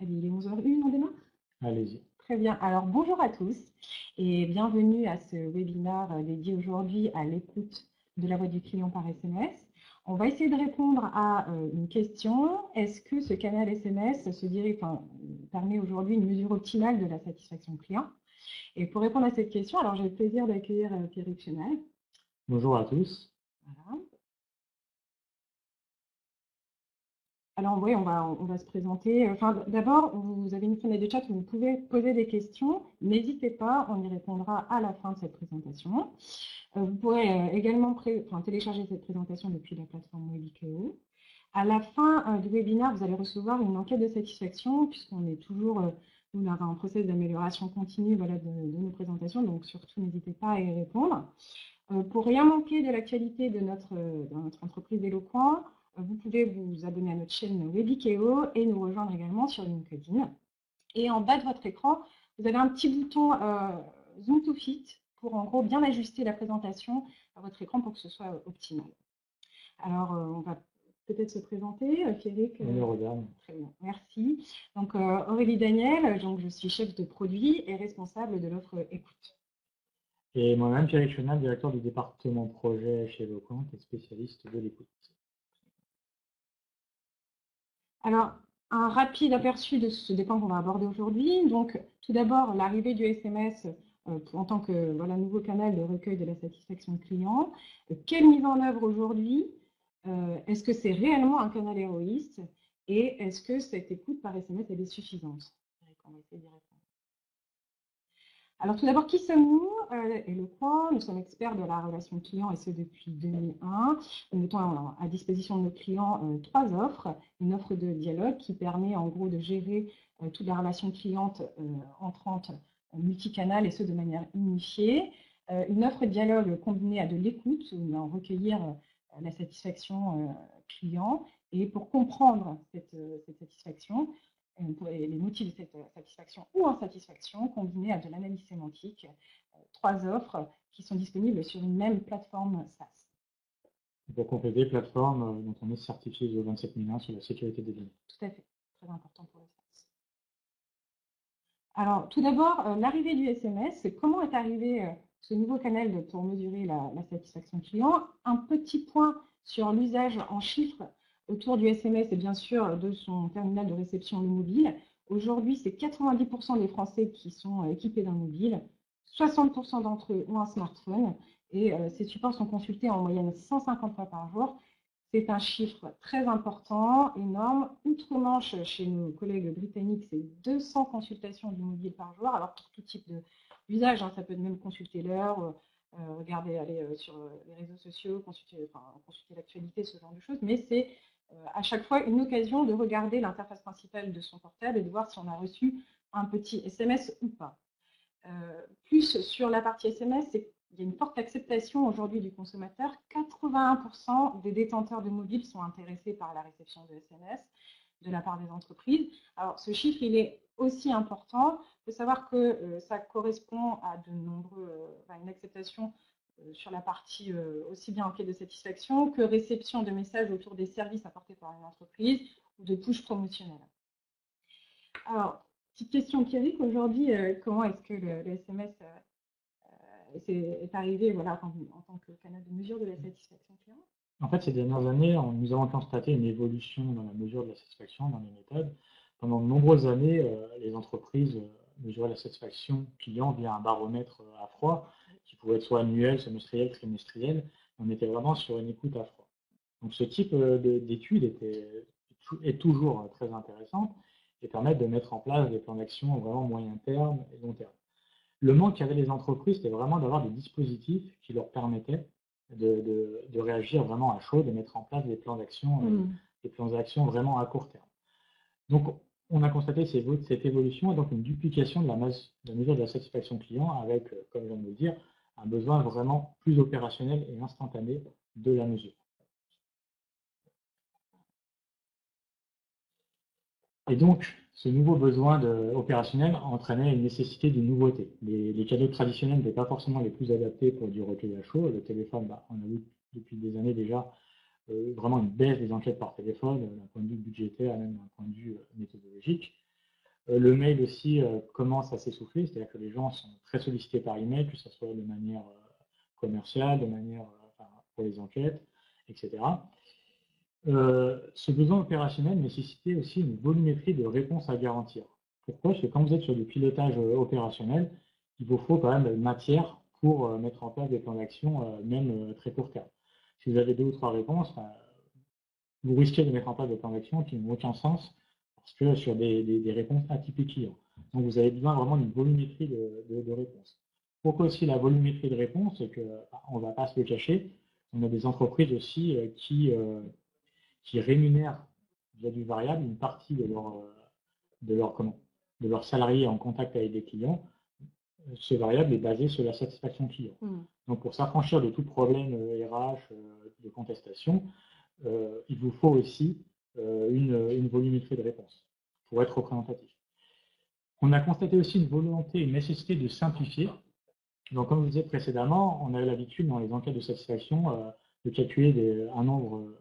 Allez, il est 11h01, on démarre? Allez-y. Très bien. Alors, bonjour à tous et bienvenue à ce webinaire dédié aujourd'hui à l'écoute de la voix du client par SMS. On va essayer de répondre à une question. Est-ce que ce canal SMS permet aujourd'hui une mesure optimale de la satisfaction client? Et pour répondre à cette question, alors j'ai le plaisir d'accueillir Pierrick Chenal. Bonjour à tous. Voilà. Alors oui, on va se présenter. Enfin, d'abord, vous avez une fenêtre de chat où vous pouvez poser des questions. N'hésitez pas, on y répondra à la fin de cette présentation. Vous pourrez également télécharger cette présentation depuis la plateforme Webikeo. À la fin du webinaire, vous allez recevoir une enquête de satisfaction, puisqu'on est toujours nous avons un process d'amélioration continue voilà, de nos présentations, donc surtout n'hésitez pas à y répondre. Pour rien manquer de l'actualité de notre entreprise Eloquent, vous pouvez vous abonner à notre chaîne Webikeo et nous rejoindre également sur LinkedIn. Et en bas de votre écran, vous avez un petit bouton Zoom to Fit pour en gros bien ajuster la présentation à votre écran pour que ce soit optimal. Alors, on va peut-être se présenter. Pierrick. On le regarde. Très bien, merci. Donc, Aurélie Daniel, donc, je suis chef de produit et responsable de l'offre écoute. Et moi-même, Pierre Chenal, directeur du département projet chez Eloquent et spécialiste de l'écoute. Alors, un rapide aperçu de ce des points qu'on va aborder aujourd'hui. Donc, tout d'abord, l'arrivée du SMS en tant que nouveau canal de recueil de la satisfaction client. Quelle mise en œuvre aujourd'hui? Est-ce que c'est réellement un canal héroïste? Et est-ce que cette écoute par SMS elle est suffisante? On va essayer d'y répondre. Alors tout d'abord, qui sommes-nous? Eloquent, nous sommes experts de la relation client et ce depuis 2001. Nous mettons à disposition de nos clients trois offres. Une offre de dialogue qui permet en gros de gérer toute la relation cliente entrante multicanal et ce de manière unifiée. Une offre de dialogue combinée à de l'écoute où nous allons recueillir la satisfaction client et pour comprendre cette satisfaction, les motifs de cette satisfaction ou insatisfaction combinés à de l'analyse sémantique, trois offres qui sont disponibles sur une même plateforme SaaS. Pour compléter, plateforme dont on est certifié ISO 27001 sur la sécurité des données. Tout à fait, très important pour le SaaS. Alors, tout d'abord, l'arrivée du SMS, comment est arrivé ce nouveau canal pour mesurer la satisfaction client? Un petit point sur l'usage en chiffres autour du SMS et bien sûr de son terminal de réception le mobile. Aujourd'hui, c'est 90% des Français qui sont équipés d'un mobile, 60% d'entre eux ont un smartphone et ces supports sont consultés en moyenne 150 fois par jour. C'est un chiffre très important, énorme. Outre-Manche, chez nos collègues britanniques, c'est 200 consultations du mobile par jour. Alors, pour tout type d'usage, ça peut même consulter l'heure, regarder, aller sur les réseaux sociaux, consulter l'actualité, ce genre de choses. Mais c'est à chaque fois une occasion de regarder l'interface principale de son portable et de voir si on a reçu un petit SMS ou pas. Plus sur la partie SMS, il y a une forte acceptation aujourd'hui du consommateur. 81% des détenteurs de mobiles sont intéressés par la réception de SMS de la part des entreprises. Alors, ce chiffre, il est aussi important. Il faut savoir que ça correspond à une acceptation sur la partie aussi bien enquête de satisfaction que réception de messages autour des services apportés par une entreprise ou de push promotionnelle. Alors, petite question empirique, aujourd'hui, comment est-ce que le SMS est arrivé en tant que canal de mesure de la satisfaction client? En fait, ces dernières années, nous avons constaté une évolution dans la mesure de la satisfaction, dans les méthodes. Pendant de nombreuses années, les entreprises mesuraient la satisfaction client via un baromètre à froid, qui pouvait être soit annuel, semestriel, trimestriel. On était vraiment sur une écoute à froid. Donc ce type d'étude est toujours très intéressante et permet de mettre en place des plans d'action vraiment moyen terme et long terme. Le manque qu'avaient les entreprises, c'était vraiment d'avoir des dispositifs qui leur permettaient de réagir vraiment à chaud, de mettre en place des plans d'action vraiment à court terme. Donc, on a constaté cette évolution et donc une duplication de la mesure de la satisfaction client avec, comme je viens de vous le dire, un besoin vraiment plus opérationnel et instantané de la mesure. Et donc, ce nouveau besoin opérationnel entraînait une nécessité d'une nouveauté. Les canaux traditionnels n'étaient pas forcément les plus adaptés pour du recueil à chaud. Le téléphone, on a vu depuis des années déjà vraiment une baisse des enquêtes par téléphone, d'un point de vue budgétaire, même d'un point de vue méthodologique. Le mail aussi commence à s'essouffler, c'est-à-dire que les gens sont très sollicités par email, que ce soit de manière commerciale, de manière pour les enquêtes, etc. Ce besoin opérationnel nécessitait aussi une volumétrie de réponses à garantir. Pourquoi? Parce que quand vous êtes sur du pilotage opérationnel, il vous faut quand même une matière pour mettre en place des plans d'action, même très court terme. Si vous avez 2 ou 3 réponses, vous risquez de mettre en place des plans d'action qui n'ont aucun sens parce que sur des réponses atypiques clients. Donc vous avez besoin vraiment d'une volumétrie de réponses. Pourquoi aussi la volumétrie de réponses? C'est qu'on ne va pas se le cacher, on a des entreprises aussi qui rémunèrent via du variable une partie de leurs salariés en contact avec des clients. Ce variable est basé sur la satisfaction client. Donc pour s'affranchir de tout problème RH, de contestation, il vous faut aussi une volumétrie de réponse pour être représentatif. On a constaté aussi une volonté, une nécessité de simplifier. Donc comme je vous disais précédemment, on avait l'habitude dans les enquêtes de satisfaction de calculer un nombre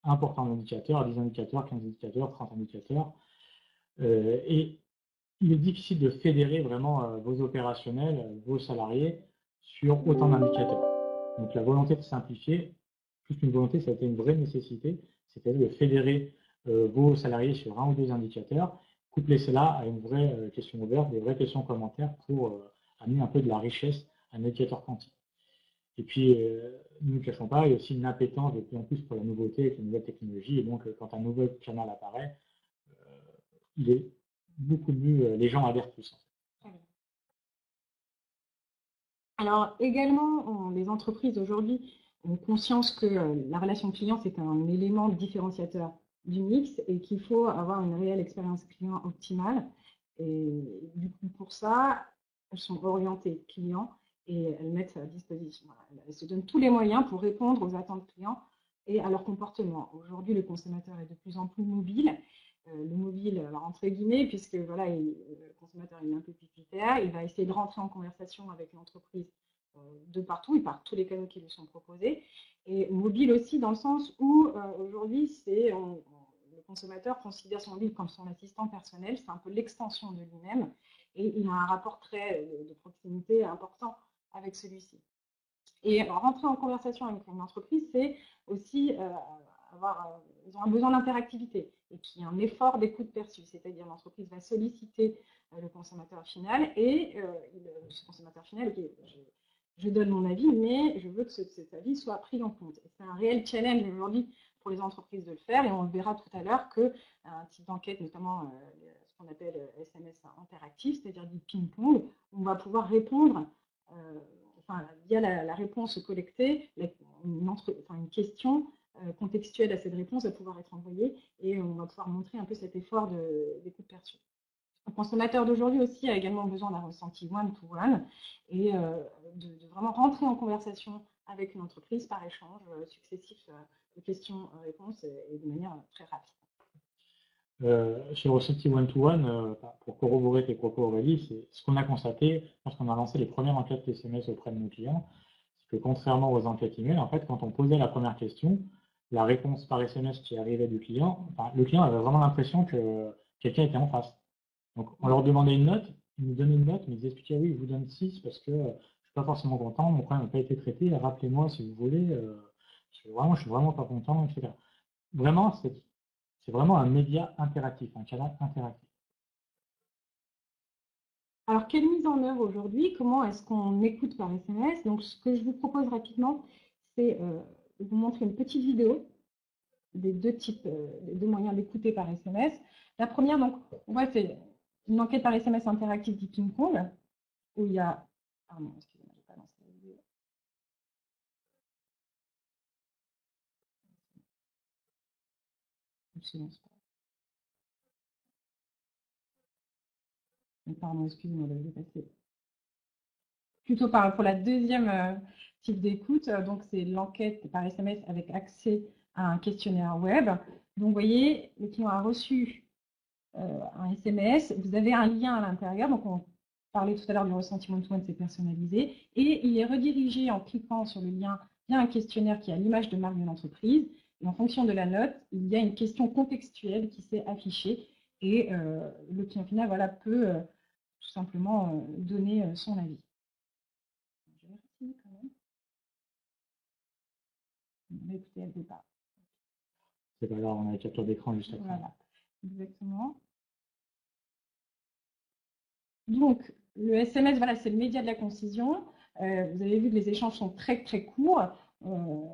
important d'indicateurs, 10 indicateurs, 15 indicateurs, 30 indicateurs. Et il est difficile de fédérer vraiment vos opérationnels, vos salariés sur autant d'indicateurs. Donc la volonté de simplifier, plus qu'une volonté, ça a été une vraie nécessité, c'est-à-dire de fédérer vos salariés sur 1 ou 2 indicateurs, coupler cela à une vraie question ouverte, des vraies questions commentaires pour amener un peu de la richesse à un indicateur quantique. Et puis, nous ne cachons pas, il y a aussi une appétence de plus en plus pour la nouveauté avec les nouvelles technologies. Et donc, quand un nouveau canal apparaît, il est beaucoup mieux, les gens adhèrent plus. En fait. Alors, également, les entreprises aujourd'hui ont conscience que la relation client, c'est un élément différenciateur du mix et qu'il faut avoir une réelle expérience client optimale. Et du coup, pour ça, elles sont orientées clients et elles mettent à disposition. Voilà, elles se donnent tous les moyens pour répondre aux attentes clients et à leur comportement. Aujourd'hui, le consommateur est de plus en plus mobile. Le mobile, alors entre guillemets, puisque voilà, le consommateur est un peu pipitaire, il va essayer de rentrer en conversation avec l'entreprise de partout et par tous les canaux qui lui sont proposés. Et mobile aussi dans le sens où aujourd'hui, le consommateur considère son mobile comme son assistant personnel, c'est un peu l'extension de lui-même et il a un rapport très de proximité important avec celui-ci. Et rentrer en conversation avec une entreprise, c'est aussi ils ont un besoin d'interactivité et qui est un effort d'écoute perçue, c'est-à-dire l'entreprise va solliciter le consommateur final et ce consommateur final, okay, je donne mon avis, mais je veux que cet avis soit pris en compte. C'est un réel challenge aujourd'hui pour les entreprises de le faire et on le verra tout à l'heure qu'un type d'enquête, notamment ce qu'on appelle SMS interactif, c'est-à-dire du ping-pong, on va pouvoir répondre via la réponse collectée, une question contextuelle à cette réponse va pouvoir être envoyée et on va pouvoir montrer un peu cet effort d'écoute perçue. Le consommateur d'aujourd'hui aussi a également besoin d'un ressenti one-to-one et de vraiment rentrer en conversation avec une entreprise par échange successif de questions-réponses et de manière très rapide. Sur le ressenti one-to-one, pour corroborer tes propos Aurélie, c'est ce qu'on a constaté lorsqu'on a lancé les premières enquêtes SMS auprès de nos clients, c'est que contrairement aux enquêtes email, en fait, quand on posait la première question, la réponse par SMS qui arrivait du client, le client avait vraiment l'impression que quelqu'un était en face. Donc on leur demandait une note, ils nous donnaient une note, mais ils expliquaient oui, je vous donne 6 parce que je ne suis pas forcément content, mon problème n'a pas été traité, rappelez-moi si vous voulez, je suis vraiment pas content, etc. Vraiment, c'est vraiment un média interactif, un canal interactif. Alors, quelle mise en œuvre aujourd'hui? Comment est-ce qu'on écoute par SMS? Donc, ce que je vous propose rapidement, c'est de vous montrer une petite vidéo des deux moyens d'écouter par SMS. La première, donc, on voit, c'est une enquête par SMS interactive du ping-pong, où il y a... Pardon, excusez-moi, je n'ai pas lancé la vidéo. Pardon, excusez-moi, je vais passer. Plutôt pour la deuxième type d'écoute, donc c'est l'enquête par SMS avec accès à un questionnaire web. Donc, vous voyez, le client a reçu un SMS, vous avez un lien à l'intérieur, donc on parlait tout à l'heure du ressenti one-to-one, c'est personnalisé, et il est redirigé en cliquant sur le lien via un questionnaire qui a l'image de marque de l'entreprise, et en fonction de la note, il y a une question contextuelle qui s'est affichée, et le client final voilà, peut tout simplement donner son avis. Je vérifie quand même. Mais écoutez, elle ne veut pas. C'est pas grave, on a la capture d'écran juste après. Voilà, exactement. Donc, le SMS, voilà, c'est le média de la concision. Vous avez vu que les échanges sont très, très courts.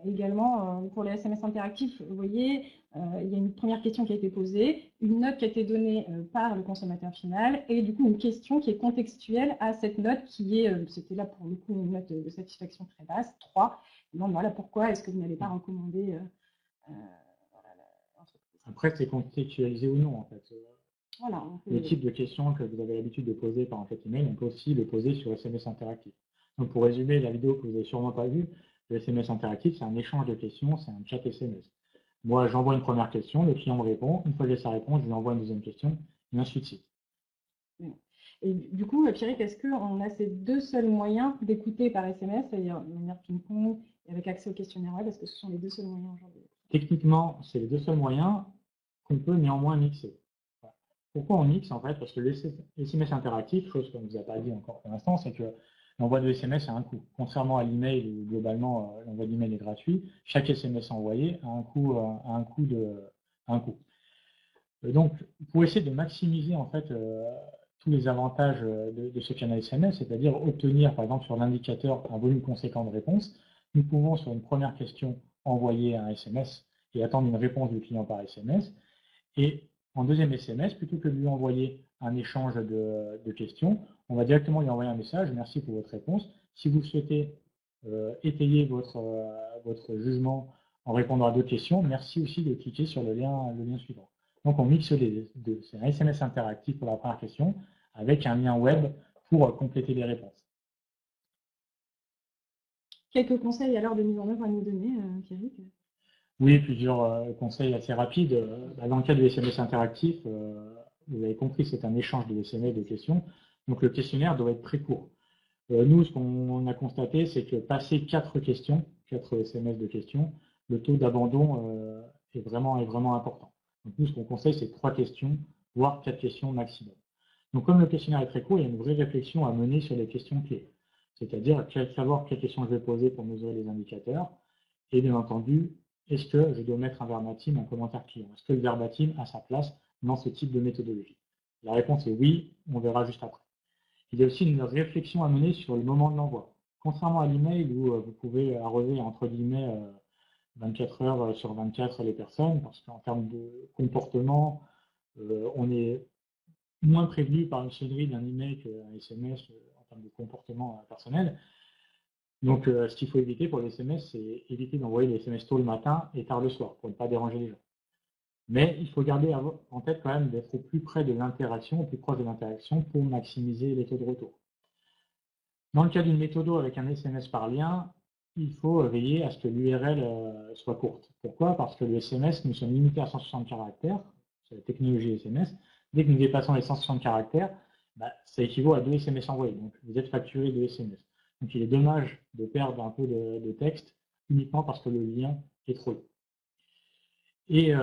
Également, pour les SMS interactifs, vous voyez, il y a une première question qui a été posée, une note qui a été donnée par le consommateur final, et du coup, une question qui est contextuelle à cette note qui est, c'était là pour le coup, une note de satisfaction très basse, 3. Donc, voilà, pourquoi est-ce que vous n'allez pas recommander l'entreprise? Après, c'est contextualisé ou non, en fait. Voilà, le type de questions que vous avez l'habitude de poser par un fait email, on peut aussi le poser sur SMS interactif. Donc pour résumer la vidéo que vous n'avez sûrement pas vue, le SMS interactif, c'est un échange de questions, c'est un chat SMS. Moi, j'envoie une première question, le client me répond, une fois que j'ai sa réponse, je lui envoie une deuxième question, et ainsi de suite. Et du coup, Pierrick, est-ce qu'on a ces deux seuls moyens d'écouter par SMS, c'est-à-dire de manière ping-pong et avec accès au questionnaire web, est-ce que ce sont les deux seuls moyens aujourd'hui? Techniquement, c'est les deux seuls moyens qu'on peut néanmoins mixer. Pourquoi on mixe en fait? Parce que le SMS interactif, chose qu'on ne vous a pas dit encore pour l'instant, c'est que l'envoi de SMS a un coût. Contrairement à l'email où globalement l'envoi d'email est gratuit, chaque SMS envoyé a un coût. Donc, pour essayer de maximiser en fait tous les avantages de ce canal SMS, c'est-à-dire obtenir par exemple sur l'indicateur un volume conséquent de réponses, nous pouvons sur une première question envoyer un SMS et attendre une réponse du client par SMS. Et en deuxième SMS, plutôt que de lui envoyer un échange de questions, on va directement lui envoyer un message. Merci pour votre réponse. Si vous souhaitez étayer votre jugement en répondant à d'autres questions, merci aussi de cliquer sur le lien suivant. Donc on mixe les deux. C'est un SMS interactif pour la première question avec un lien web pour compléter les réponses. Quelques conseils alors de mise en œuvre à nous donner, Pierrick? Oui, plusieurs conseils assez rapides. Dans le cas du SMS interactif, vous avez compris, c'est un échange de SMS de questions. Donc le questionnaire doit être très court. Nous, ce qu'on a constaté, c'est que passer 4 questions, 4 SMS de questions, le taux d'abandon est vraiment important. Donc nous, ce qu'on conseille, c'est 3 questions, voire 4 questions maximum. Donc comme le questionnaire est très court, il y a une vraie réflexion à mener sur les questions clés. C'est-à-dire savoir quelles questions je vais poser pour mesurer les indicateurs. Et bien entendu, est-ce que je dois mettre un verbatim, un commentaire client? Est-ce que le verbatim a sa place dans ce type de méthodologie? La réponse est oui, on verra juste après. Il y a aussi une réflexion à mener sur le moment de l'envoi. Contrairement à l'email où vous pouvez arroser entre guillemets 24 heures sur 24 les personnes, parce qu'en termes de comportement, on est moins prévenu par une sonnerie d'un email qu'un SMS en termes de comportement personnel. Donc, ce qu'il faut éviter pour les SMS, c'est éviter d'envoyer les SMS tôt le matin et tard le soir pour ne pas déranger les gens. Mais il faut garder en tête quand même d'être au plus près de l'interaction, au plus proche de l'interaction pour maximiser les taux de retour. Dans le cas d'une méthode avec un SMS par lien, il faut veiller à ce que l'URL soit courte. Pourquoi? Parce que le SMS, nous sommes limités à 160 caractères, c'est la technologie SMS. Dès que nous dépassons les 160 caractères, ça équivaut à 2 SMS envoyés. Donc, vous êtes facturé de SMS. Donc, il est dommage de perdre un peu de texte uniquement parce que le lien est trop long. Et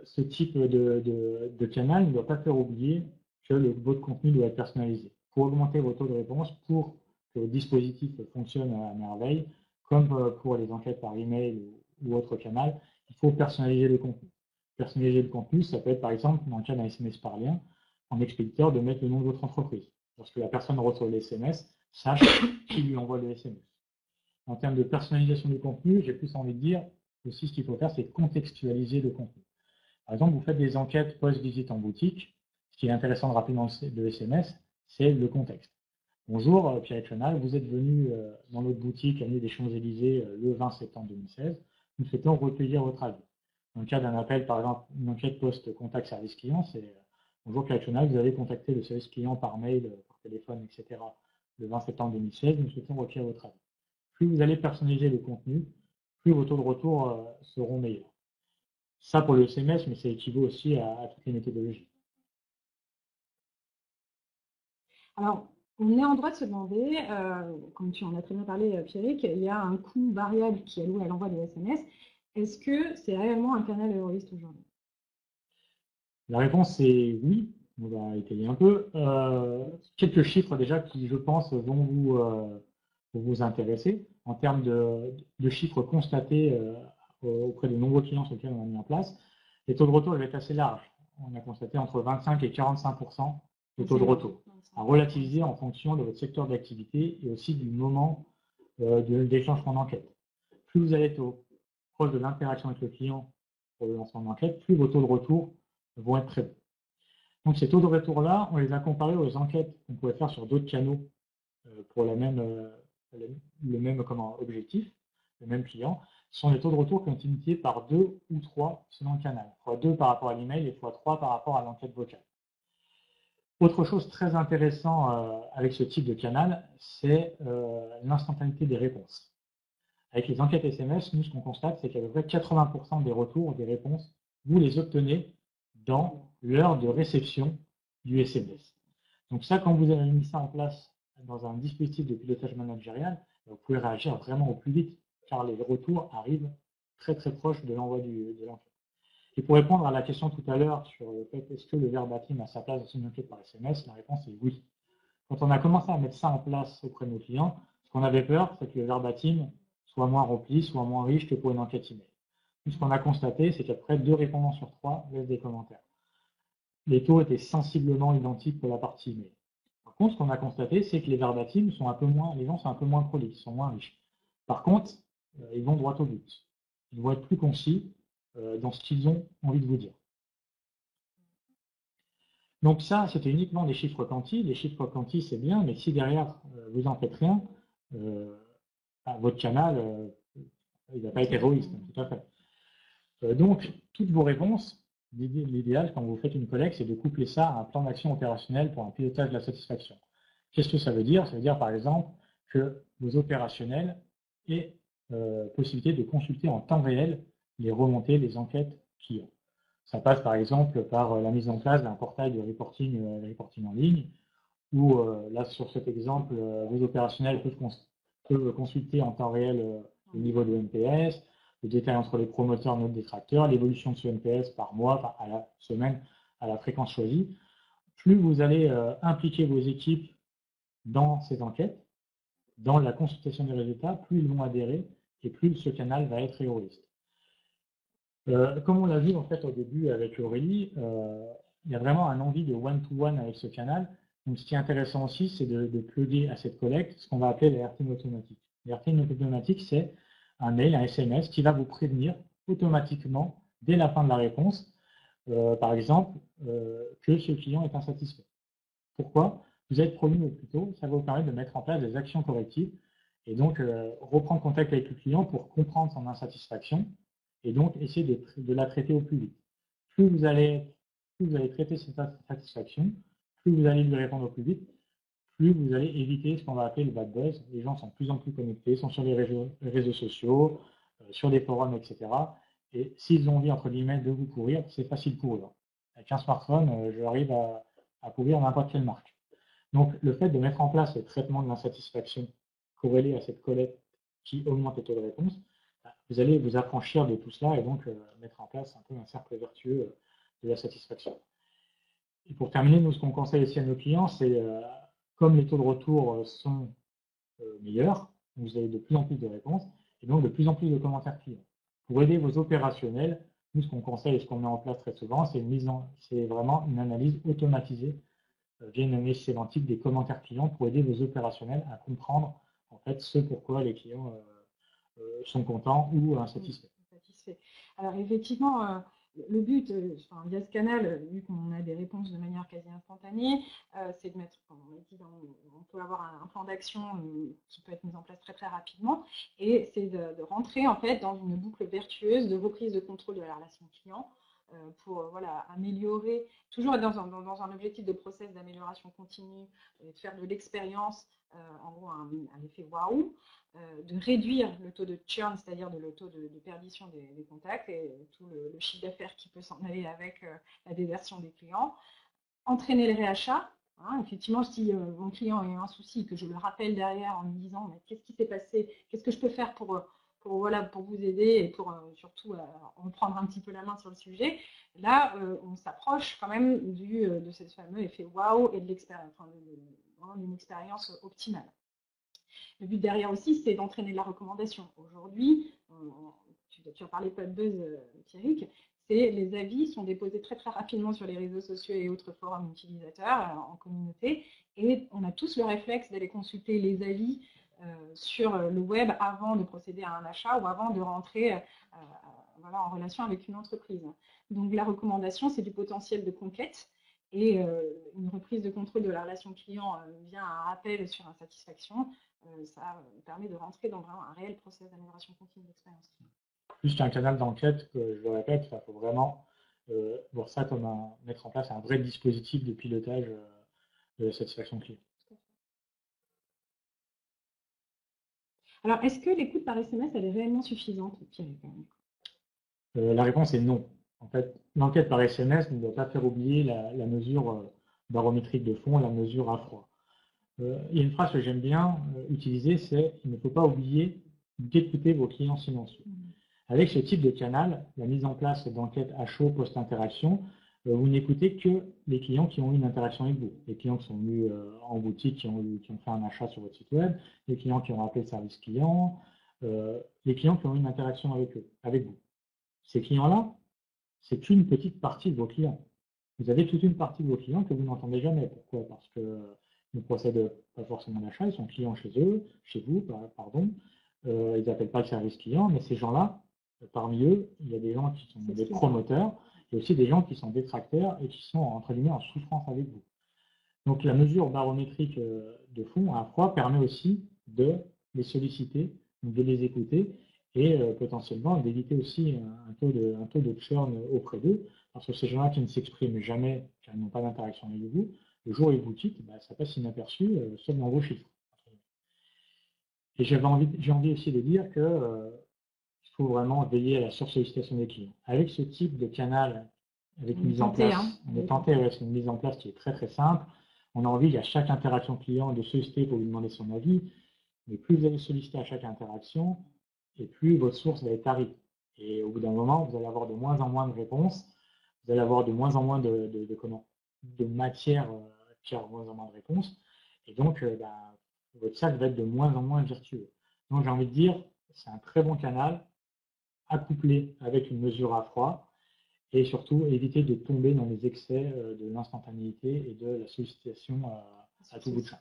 ce type de canal ne doit pas faire oublier que votre contenu doit être personnalisé. Pour augmenter vos taux de réponse, pour que votre dispositif fonctionne à merveille, comme pour les enquêtes par email ou autre canal, il faut personnaliser le contenu. Personnaliser le contenu, ça peut être par exemple, dans le cas d'un SMS par lien, en expéditeur, de mettre le nom de votre entreprise. Lorsque la personne reçoit le SMS, sache qui lui envoie le SMS. En termes de personnalisation du contenu, j'ai plus envie de dire aussi ce qu'il faut faire, c'est contextualiser le contenu. Par exemple, vous faites des enquêtes post-visite en boutique. Ce qui est intéressant de rappeler dans le SMS, c'est le contexte. Bonjour, Pierre Chenal, vous êtes venu dans notre boutique avenue des Champs-Élysées le 20 septembre 2016. Nous souhaitons recueillir votre avis. Dans le cas d'un appel, par exemple, une enquête post-contact service client, c'est bonjour Pierre Chenal, vous avez contacté le service client par mail, par téléphone, etc. le 20 septembre 2016. Nous souhaitons recueillir votre avis. Plus vous allez personnaliser le contenu, plus vos taux de retour seront meilleurs. Ça pour le SMS, mais ça équivaut aussi à toutes les méthodologies. Alors, on est en droit de se demander, comme tu en as très bien parlé, Pierrick, il y a un coût variable qui est alloué à l'envoi des SMS. Est-ce que c'est réellement un canal terroriste aujourd'hui? La réponse est oui. On va étayer un peu. Quelques chiffres déjà qui, je pense, vont vous intéresser en termes de chiffres constatés auprès de nombreux clients sur lesquels on a mis en place. Les taux de retour vont être assez larges. On a constaté entre 25 et 45% de taux de retour, à relativiser en fonction de votre secteur d'activité et aussi du moment de déclenchement d'enquête. Plus vous allez être proche de l'interaction avec le client pour le lancement d'enquête, plus vos taux de retour vont être très bons. Donc ces taux de retour-là, on les a comparés aux enquêtes qu'on pouvait faire sur d'autres canaux pour le même objectif, le même client. Ce sont les taux de retour qui ont été multipliés par 2 ou 3 selon le canal. x2 par rapport à l'email et x3 par rapport à l'enquête vocale. Autre chose très intéressante avec ce type de canal, c'est l'instantanéité des réponses. Avec les enquêtes SMS, nous, ce qu'on constate, c'est qu'à peu près 80% des retours, des réponses, vous les obtenez dans l'heure de réception du SMS. Donc ça, quand vous avez mis ça en place dans un dispositif de pilotage managérial, vous pouvez réagir vraiment au plus vite, car les retours arrivent très très proches de l'envoi de l'enquête. Et pour répondre à la question tout à l'heure sur le fait est-ce que le verbatim a sa place dans une enquête par SMS, la réponse est oui. Quand on a commencé à mettre ça en place auprès de nos clients, ce qu'on avait peur, c'est que le verbatim soit moins rempli, soit moins riche que pour une enquête email. Ce qu'on a constaté, c'est qu'à peu près 2 répondants sur 3 laissent des commentaires. Les taux étaient sensiblement identiques pour la partie email. Par contre, ce qu'on a constaté, c'est que les verbatims sont un peu moins, les gens sont un peu moins prolixes, sont moins riches. Par contre, ils vont droit au but. Ils vont être plus concis dans ce qu'ils ont envie de vous dire. Donc ça, c'était uniquement des chiffres quanti. Les chiffres quanti, c'est bien, mais si derrière, vous n'en faites rien, votre canal, il va pas être héroïste, tout à fait. Donc, toutes vos réponses, l'idéal quand vous faites une collecte, c'est de coupler ça à un plan d'action opérationnel pour un pilotage de la satisfaction. Qu'est-ce que ça veut dire? Ça veut dire, par exemple, que vos opérationnels aient possibilité de consulter en temps réel les remontées, les enquêtes clients. Ça passe, par exemple, par la mise en place d'un portail de reporting en ligne, où, là, sur cet exemple, vos opérationnels peuvent consulter en temps réel le niveau de NPS, le détail entre les promoteurs et nos détracteurs, l'évolution de ce NPS par mois, à la semaine, à la fréquence choisie. Plus vous allez impliquer vos équipes dans ces enquêtes, dans la consultation des résultats, plus ils vont adhérer et plus ce canal va être héroïste. Comme on l'a vu en fait au début avec Aurélie, il y a vraiment un envie de one-to-one avec ce canal. Donc ce qui est intéressant aussi, c'est de plugger à cette collecte ce qu'on va appeler les RTM automatiques. Les RTM automatiques, c'est un mail, un SMS qui va vous prévenir automatiquement, dès la fin de la réponse, par exemple, que ce client est insatisfait. Pourquoi? Vous êtes prévenu au plus tôt, ça va vous permettre de mettre en place des actions correctives et donc reprendre contact avec le client pour comprendre son insatisfaction et donc essayer de la traiter au plus vite. Plus vous allez traiter cette insatisfaction, plus vous allez lui répondre au plus vite, plus vous allez éviter ce qu'on va appeler le bad buzz. Les gens sont de plus en plus connectés, sont sur les réseaux sociaux, sur des forums, etc. Et s'ils ont envie, entre guillemets, de vous pourrir, c'est facile pour eux. Avec un smartphone, j'arrive à pourrir n'importe quelle marque. Donc, le fait de mettre en place le traitement de l'insatisfaction corrélé à cette collecte qui augmente le taux de réponse, vous allez vous affranchir de tout cela et donc mettre en place un peu un cercle vertueux de la satisfaction. Et pour terminer, nous, ce qu'on conseille aussi à nos clients, c'est comme les taux de retour sont meilleurs, vous avez de plus en plus de réponses et donc de plus en plus de commentaires clients. Pour aider vos opérationnels, nous, ce qu'on conseille et ce qu'on met en place très souvent, c'est vraiment une analyse automatisée via une analyse sémantique des commentaires clients pour aider vos opérationnels à comprendre en fait ce pourquoi les clients sont contents ou insatisfaits. Alors effectivement, le but, via ce canal, vu qu'on a des réponses de manière quasi instantanée, c'est de mettre, comme on l'a dit, on peut avoir un plan d'action qui peut être mis en place très très rapidement, et c'est de rentrer en fait dans une boucle vertueuse de reprise de contrôle de la relation client pour voilà, améliorer, toujours dans un objectif de process d'amélioration continue, de faire de l'expérience, en gros un effet waouh, de réduire le taux de churn, c'est-à-dire le taux de perdition des contacts et tout le chiffre d'affaires qui peut s'en aller avec la désertion des clients, entraîner le réachat. Effectivement, si mon client a un souci, que je le rappelle derrière en lui disant mais qu'est-ce qui s'est passé, qu'est-ce que je peux faire pour pour vous aider et pour surtout en prendre un petit peu la main sur le sujet. Là, on s'approche quand même de ce fameux effet waouh et de l'expérience, d'une expérience optimale. Le but derrière aussi, c'est d'entraîner de la recommandation. Aujourd'hui, tu as parlé pas de buzz, Pierrick, les avis sont déposés très très rapidement sur les réseaux sociaux et autres forums utilisateurs en communauté, et on a tous le réflexe d'aller consulter les avis sur le web avant de procéder à un achat ou avant de rentrer en relation avec une entreprise. Donc la recommandation, c'est du potentiel de conquête, et une reprise de contrôle de la relation client via un rappel sur insatisfaction, ça permet de rentrer dans un réel processus d'amélioration continue de l'expérience. Plus qu'un canal d'enquête, je le répète, il faut vraiment voir ça comme mettre en place un vrai dispositif de pilotage de la satisfaction client. Alors, est-ce que l'écoute par SMS, elle est réellement suffisante, Pierre? La réponse est non. En fait, l'enquête par SMS ne doit pas faire oublier la mesure barométrique de fond et la mesure à froid. Il y a une phrase que j'aime bien utiliser, c'est « il ne faut pas oublier d'écouter vos clients silencieux ». Avec ce type de canal, la mise en place d'enquêtes à chaud post-interaction, vous n'écoutez que les clients qui ont eu une interaction avec vous. Les clients qui sont venus en boutique, qui ont fait un achat sur votre site web, les clients qui ont appelé le service client, les clients qui ont eu une interaction avec vous. Ces clients-là, c'est qu'une petite partie de vos clients. Vous avez toute une partie de vos clients que vous n'entendez jamais. Pourquoi? Parce qu'ils ne procèdent pas forcément d'achat, ils sont clients chez vous, pardon. Ils n'appellent pas le service client, mais ces gens-là, parmi eux, il y a des gens qui sont des promoteurs, et aussi des gens qui sont détracteurs et qui sont, entre guillemets, en souffrance avec vous. Donc la mesure barométrique de fond à froid permet aussi de les solliciter, de les écouter, et potentiellement d'éviter aussi un taux de churn auprès d'eux, parce que ces gens-là qui ne s'expriment jamais, car ils n'ont pas d'interaction avec vous, le jour où ils vous quittent, ça passe inaperçu, sauf dans vos chiffres. Et j'ai envie aussi de dire que il faut vraiment veiller à la sursollicitation des clients. Avec ce type de canal, avec une mise en place, on est tenté, c'est une mise en place qui est très très simple. On a envie à chaque interaction client de solliciter pour lui demander son avis, mais plus vous allez solliciter à chaque interaction, et plus votre source va être tarie. Et au bout d'un moment, vous allez avoir de moins en moins de réponses, vous allez avoir de moins en moins de matière qui a de moins en moins de réponses, et donc votre sac va être de moins en moins vertueux. Donc j'ai envie de dire, c'est un très bon canal, accouplé avec une mesure à froid, et surtout éviter de tomber dans les excès de l'instantanéité et de la sollicitation à tout bout de champ.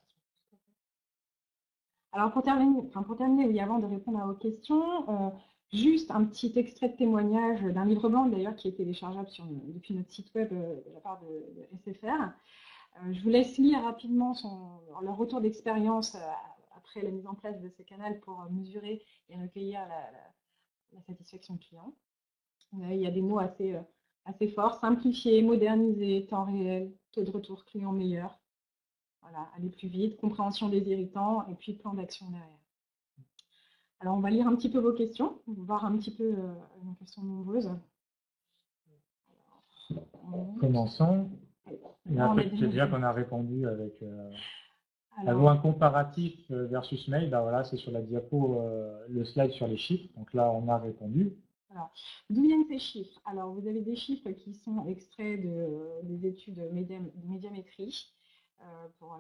Alors pour terminer, oui, avant de répondre à vos questions, juste un petit extrait de témoignage d'un livre blanc d'ailleurs qui est téléchargeable depuis notre site web de la part de SFR. Je vous laisse lire rapidement leur retour d'expérience après la mise en place de ces canaux pour mesurer et recueillir la satisfaction client. Il y a des mots assez forts: simplifier, moderniser, temps réel, taux de retour client meilleur. Voilà, aller plus vite, compréhension des irritants et puis plan d'action derrière. Alors, on va lire un petit peu vos questions, on va voir un petit peu nos questions nombreuses. Commençons. C'est déjà qu'on a répondu avec un comparatif versus mail. Voilà, c'est sur la diapo, le slide sur les chiffres. Donc là, on a répondu. D'où viennent ces chiffres? Alors, vous avez des chiffres qui sont extraits des études Médiamétrie,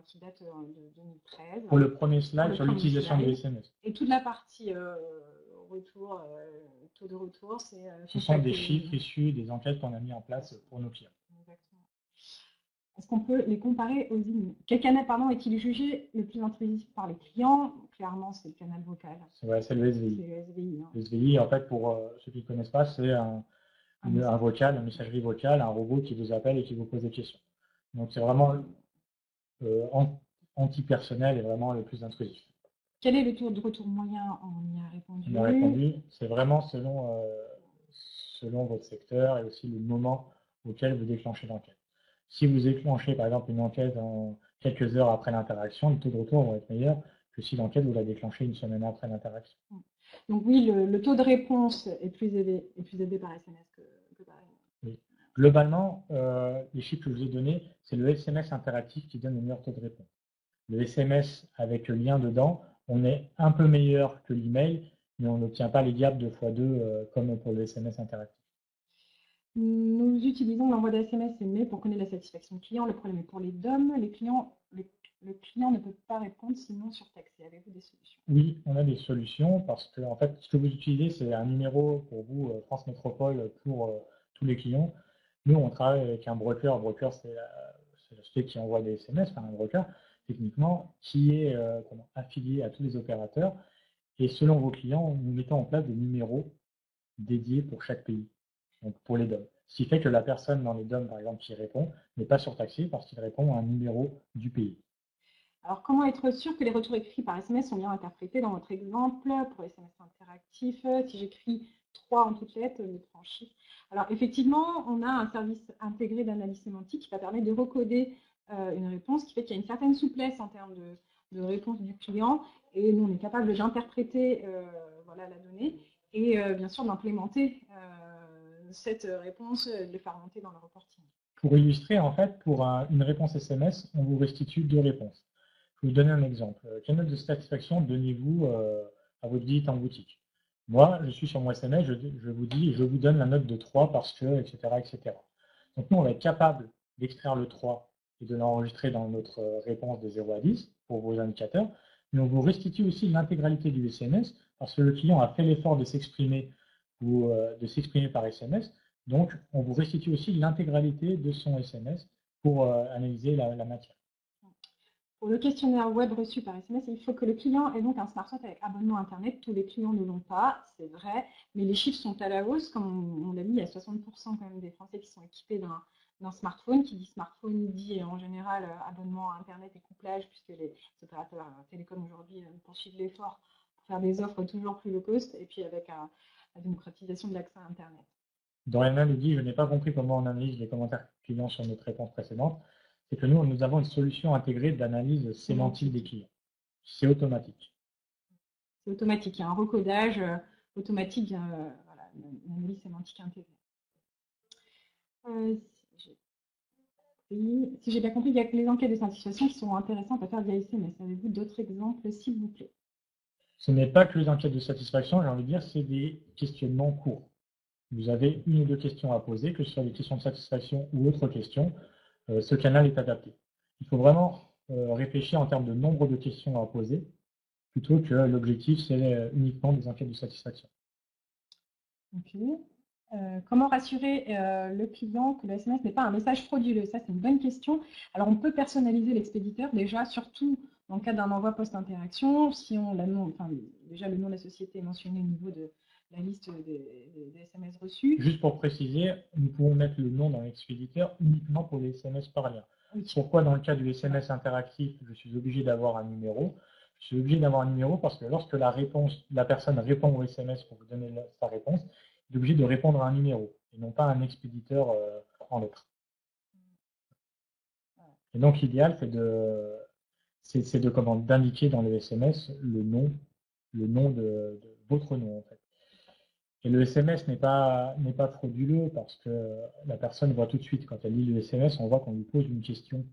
qui datent de 2013. Pour le premier slide, sur l'utilisation du SMS. Et toute la partie retour, taux de retour, c'est... Ce sont des chiffres issus des enquêtes qu'on a mis en place pour nos clients. Exactement. Est-ce qu'on peut les comparer aux emails? Quel canal, est-il jugé le plus intrusif par les clients? Clairement, c'est le canal vocal. C'est le SVI. C'est le SVI. Le SVI, en fait, pour ceux qui ne connaissent pas, c'est un vocal, une messagerie vocale, un robot qui vous appelle et qui vous pose des questions. Donc, c'est vraiment anti-personnel et vraiment le plus intrusif. Quel est le taux de retour moyen? On y a répondu. On a répondu. C'est vraiment selon votre secteur et aussi le moment auquel vous déclenchez l'enquête. Si vous déclenchez par exemple une enquête en quelques heures après l'interaction, le taux de retour va être meilleur que si l'enquête vous la déclenchez une semaine après l'interaction. Donc oui, le taux de réponse est plus élevé par SMS que par email. Oui. Globalement, les chiffres que je vous ai donnés, c'est le SMS interactif qui donne le meilleur taux de réponse. Le SMS avec le lien dedans, on est un peu meilleur que l'email, mais on n'obtient pas les gaps 2x2 comme pour le SMS interactif. Nous utilisons l'envoi de SMS et mail pour connaître la satisfaction client. Le problème est pour les DOM, le client ne peut pas répondre sinon surtaxé. Avez-vous des solutions? Oui, on a des solutions parce que en fait, ce que vous utilisez, c'est un numéro pour vous, France Métropole, pour tous les clients. Nous, on travaille avec un broker. Un broker, c'est la société qui envoie des SMS, enfin un broker, techniquement, qui est affilié à tous les opérateurs. Et selon vos clients, nous mettons en place des numéros dédiés pour chaque pays, donc pour les DOM. Ce qui fait que la personne dans les DOM, par exemple, qui répond, n'est pas surtaxée parce qu'il répond à un numéro du pays. Alors, comment être sûr que les retours écrits par SMS sont bien interprétés dans votre exemple pour SMS interactif? Si j'écris 3 en toutes lettres, 3 en chiffres. Alors, effectivement, on a un service intégré d'analyse sémantique qui va permettre de recoder une réponse, qui fait qu'il y a une certaine souplesse en termes de réponse du client. Et nous, on est capable d'interpréter voilà, la donnée et bien sûr d'implémenter cette réponse, de le faire monter dans le reporting. Pour illustrer, en fait, pour une réponse SMS, on vous restitue 2 réponses. Je vais vous donner un exemple. Quelle note de satisfaction donnez-vous à votre visite en boutique? Moi, je suis sur mon SMS, je vous dis, je vous donne la note de 3 parce que, etc., etc. Donc nous, on va être capable d'extraire le 3 et de l'enregistrer dans notre réponse de 0 à 10 pour vos indicateurs, mais on vous restitue aussi l'intégralité du SMS parce que le client a fait l'effort de s'exprimer ou de s'exprimer par SMS. Donc, on vous restitue aussi l'intégralité de son SMS pour analyser la matière. Pour le questionnaire web reçu par SMS, il faut que le client ait donc un smartphone avec abonnement Internet. Tous les clients ne l'ont pas, c'est vrai, mais les chiffres sont à la hausse. Comme on l'a dit, il y a 60% quand même des Français qui sont équipés d'un smartphone. Qui dit smartphone dit en général abonnement à Internet et couplage, puisque les opérateurs télécoms aujourd'hui poursuivent l'effort pour faire des offres toujours plus low cost, et puis avec la démocratisation de l'accès à Internet. Doriana nous dit, je n'ai pas compris comment on analyse les commentaires clients sur notre réponse précédente. C'est que nous avons une solution intégrée d'analyse sémantique des clients. C'est automatique. C'est automatique, il y a un recodage automatique, voilà, une analyse sémantique intégrée. Si j'ai bien compris, il y a que les enquêtes de satisfaction qui sont intéressantes à faire via SMS. Avez-vous d'autres exemples, s'il vous plaît? Ce n'est pas que les enquêtes de satisfaction, j'ai envie de dire, c'est des questionnements courts. Vous avez 1 ou 2 questions à poser, que ce soit des questions de satisfaction ou autres questions. Ce canal est adapté. Il faut vraiment réfléchir en termes de nombre de questions à poser, plutôt que l'objectif, c'est uniquement des enquêtes de satisfaction. Ok. Comment rassurer le client que le SMS n'est pas un message frauduleux? Ça, c'est une bonne question. Alors, on peut personnaliser l'expéditeur déjà, surtout dans le cas d'un envoi post-interaction. Si on déjà le nom de la société est mentionné au niveau de la liste des SMS reçus. Juste pour préciser, nous pouvons mettre le nom dans l'expéditeur uniquement pour les SMS par lien. Oui. Pourquoi dans le cas du SMS interactif, je suis obligé d'avoir un numéro? Je suis obligé d'avoir un numéro parce que lorsque la personne répond au SMS pour vous donner sa réponse, il est obligé de répondre à un numéro et non pas un expéditeur en lettres. Et donc l'idéal, c'est d'indiquer dans le SMS le nom de votre nom en fait. Et le SMS n'est pas frauduleux parce que la personne voit tout de suite, quand elle lit le SMS, on voit qu'on lui pose une question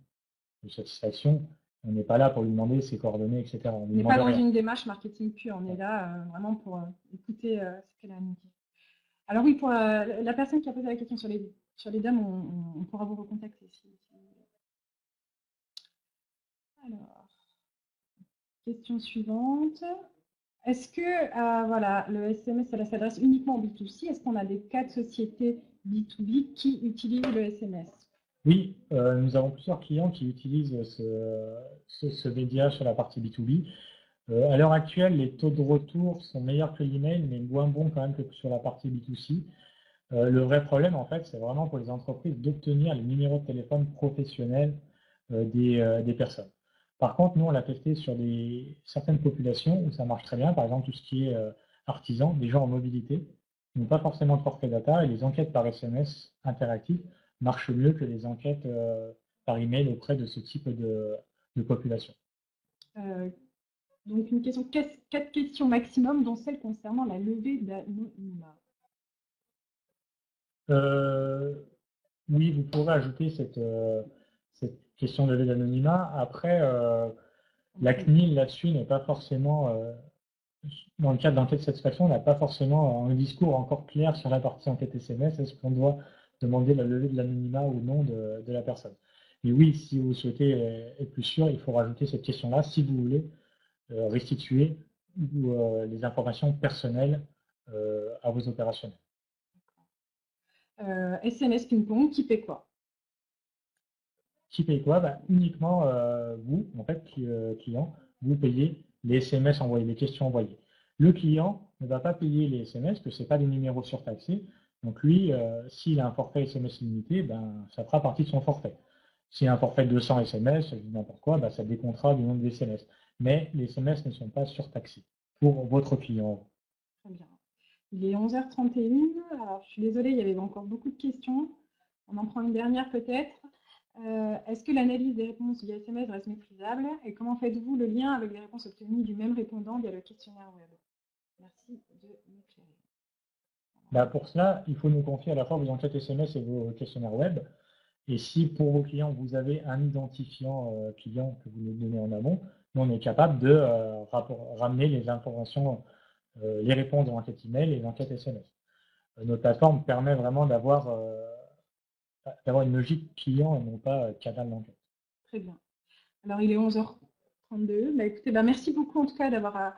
de satisfaction. On n'est pas là pour lui demander ses coordonnées, etc. On n'est pas dans une démarche marketing pure, on est là vraiment pour écouter ce qu'elle a à nous dire. Alors oui, pour la personne qui a posé la question sur les dames, on pourra vous recontacter. Alors, question suivante. Est-ce que voilà, le SMS, ça s'adresse uniquement au B2C? Est-ce qu'on a des cas de sociétés B2B qui utilisent le SMS? Oui, nous avons plusieurs clients qui utilisent ce média sur la partie B2B. À l'heure actuelle, les taux de retour sont meilleurs que l'email, mais moins bons quand même que sur la partie B2C. Le vrai problème, en fait, c'est vraiment pour les entreprises d'obtenir les numéros de téléphone professionnels des personnes. Par contre, nous, on l'a testé sur certaines populations où ça marche très bien. Par exemple, tout ce qui est artisans, des gens en mobilité, qui n'ont pas forcément de forfait data, et les enquêtes par SMS interactifs marchent mieux que les enquêtes par email auprès de ce type de population. Donc, une question, 4 questions maximum, dont celle concernant la levée d'anonymat. Oui, vous pourrez ajouter cette question de levée d'anonymat. Après, la CNIL là-dessus n'est pas forcément Dans le cadre d'enquête de satisfaction, on n'a pas forcément un discours encore clair sur la partie enquête SMS. Est-ce qu'on doit demander la levée de l'anonymat ou non de la personne? Mais oui, si vous souhaitez être plus sûr, il faut rajouter cette question-là si vous voulez restituer les informations personnelles à vos opérationnels. SMS ping-pong, qui paie quoi? Qui paye quoi? Bah, uniquement vous, en fait, client, vous payez les SMS envoyés, les questions envoyées. Le client ne va pas payer les SMS, parce que ce n'est pas des numéros surtaxés. Donc lui, s'il a un forfait SMS illimité, ben, ça fera partie de son forfait. S'il a un forfait de 200 SMS, n'importe quoi, ben, ça décomptera du nombre d'SMS. Mais les SMS ne sont pas surtaxés pour votre client. Très bien. Il est 11h31. Alors, je suis désolée, il y avait encore beaucoup de questions. On en prend une dernière peut-être. Est-ce que l'analyse des réponses via SMS reste maîtrisable? Et comment faites-vous le lien avec les réponses obtenues du même répondant via le questionnaire web? Merci de m'éclairer. Bah pour cela, il faut nous confier à la fois vos enquêtes SMS et vos questionnaires web. Et si pour vos clients, vous avez un identifiant client que vous nous donnez en amont, nous, on est capable de ramener les informations, les réponses dans l'enquête email et l'enquête SMS. Notre plateforme permet vraiment d'avoir une logique client et non pas canal d'enquête. Très bien. Alors, il est 11h32. Bah, écoutez, bah, merci beaucoup en tout cas d'avoir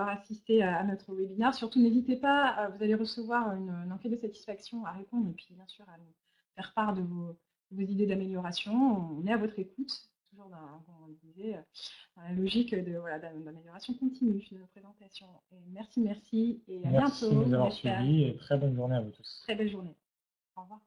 assisté à notre webinaire. Surtout, n'hésitez pas, vous allez recevoir une enquête de satisfaction à répondre et puis bien sûr à nous faire part de vos idées d'amélioration. On est à votre écoute, toujours comme on le disait, dans la logique d'amélioration continue de nos présentations. Et merci et à Merci de bientôt. nous avoir suivis et très bonne journée à vous tous. Très belle journée. Au revoir.